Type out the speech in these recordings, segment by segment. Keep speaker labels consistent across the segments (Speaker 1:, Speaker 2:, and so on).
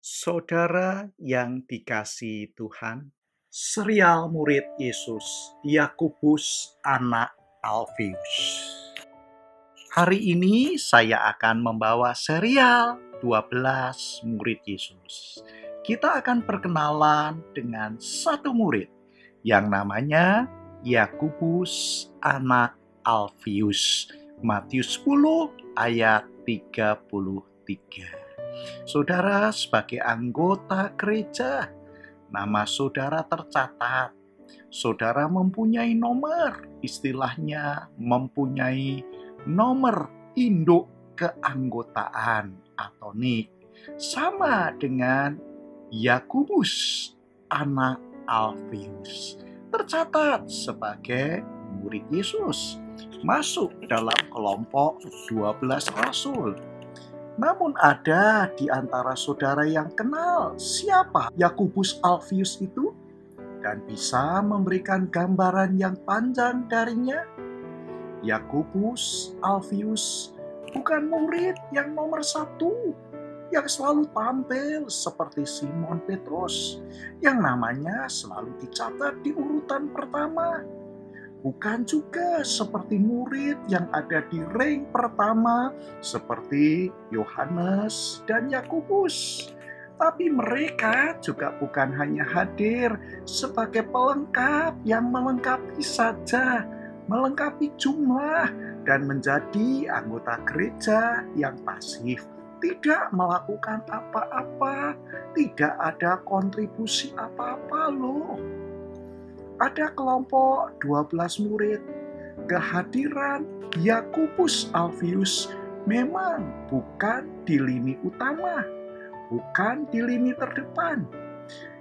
Speaker 1: Saudara yang dikasihi Tuhan, serial murid Yesus, Yakobus anak Alfius. Hari ini saya akan membawa serial 12 murid Yesus. Kita akan perkenalan dengan satu murid yang namanya Yakobus anak Alfius. Matius 10 ayat 33. Saudara, sebagai anggota gereja, nama saudara tercatat. Saudara mempunyai nomor, istilahnya mempunyai nomor induk keanggotaan atau NIK. Sama dengan Yakobus anak Alfius. Tercatat sebagai murid Yesus. Masuk dalam kelompok 12 rasul. Namun ada di antara saudara yang kenal siapa Yakobus Alfius itu dan bisa memberikan gambaran yang panjang darinya. Yakobus Alfius bukan murid yang nomor 1 yang selalu tampil seperti Simon Petrus yang namanya selalu dicatat di urutan pertama. Bukan juga seperti murid yang ada di rank pertama seperti Yohanes dan Yakobus. Tapi mereka juga bukan hanya hadir sebagai pelengkap yang melengkapi saja, melengkapi jumlah dan menjadi anggota gereja yang pasif. Tidak melakukan apa-apa, tidak ada kontribusi apa-apa loh. Ada kelompok 12 murid. Kehadiran Yakobus Alfius memang bukan di lini utama, bukan di lini terdepan.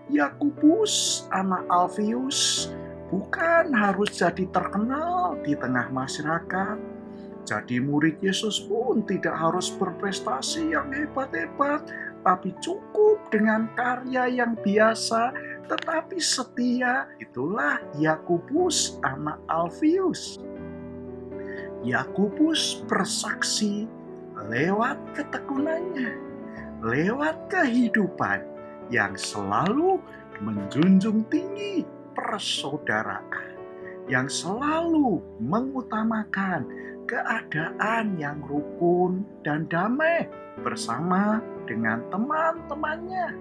Speaker 1: Yakobus anak Alfius bukan harus jadi terkenal di tengah masyarakat. Jadi murid Yesus pun tidak harus berprestasi yang hebat-hebat, tapi cukup dengan karya yang biasa tetapi setia. Itulah Yakobus anak Alfius. Yakobus bersaksi lewat ketekunannya, lewat kehidupan yang selalu menjunjung tinggi persaudaraan, yang selalu mengutamakan keadaan yang rukun dan damai bersama dengan teman-temannya.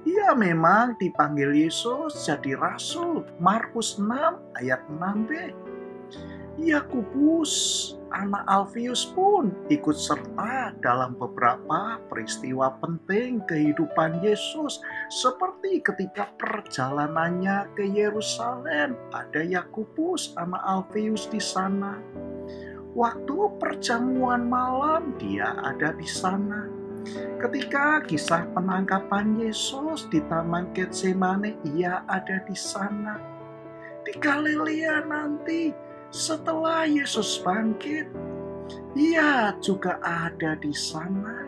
Speaker 1: Ia memang dipanggil Yesus jadi rasul. Markus 6 ayat 6b. Yakobus anak Alfius pun ikut serta dalam beberapa peristiwa penting kehidupan Yesus, seperti ketika perjalanannya ke Yerusalem. Ada Yakobus anak Alfius di sana. Waktu perjamuan malam dia ada di sana. Ketika kisah penangkapan Yesus di Taman Getsemane, ia ada di sana. Di Galilea nanti, setelah Yesus bangkit, ia juga ada di sana.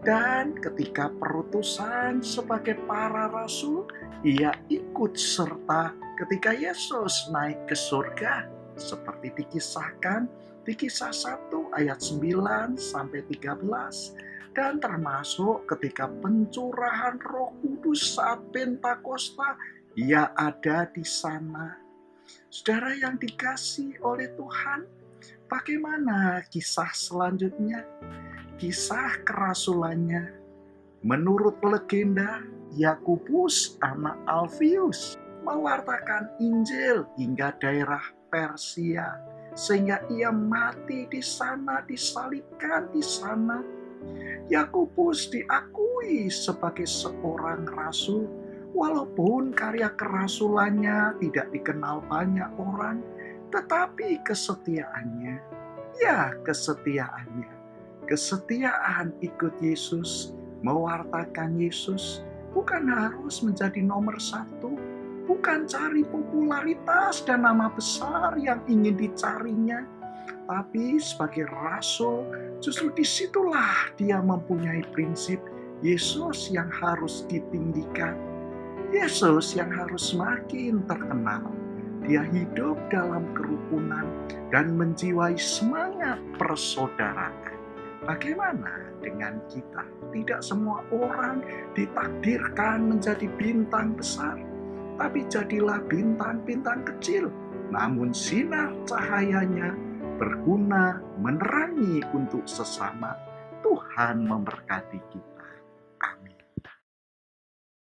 Speaker 1: Dan ketika perutusan sebagai para rasul, ia ikut serta ketika Yesus naik ke surga, seperti dikisahkan di Kisah 1 ayat 9 sampai 13. Dan termasuk ketika pencurahan Roh Kudus saat Pentakosta, ia ada di sana. Saudara yang dikasihi oleh Tuhan, bagaimana kisah selanjutnya? Kisah kerasulannya. Menurut legenda, Yakobus anak Alfius mewartakan Injil hingga daerah Persia, sehingga ia mati di sana, disalibkan di sana. Yakobus diakui sebagai seorang rasul, walaupun karya kerasulannya tidak dikenal banyak orang, tetapi kesetiaannya, kesetiaan ikut Yesus, mewartakan Yesus, bukan harus menjadi nomor 1, bukan cari popularitas dan nama besar yang ingin dicarinya, tapi sebagai rasul, justru disitulah dia mempunyai prinsip Yesus yang harus ditinggikan, Yesus yang harus semakin terkenal. Dia hidup dalam kerukunan dan menjiwai semangat persaudaraan. Bagaimana dengan kita? Tidak semua orang ditakdirkan menjadi bintang besar, tapi jadilah bintang-bintang kecil. Namun sinar cahayanya berguna menerangi untuk sesama. Tuhan memberkati kita. Amin.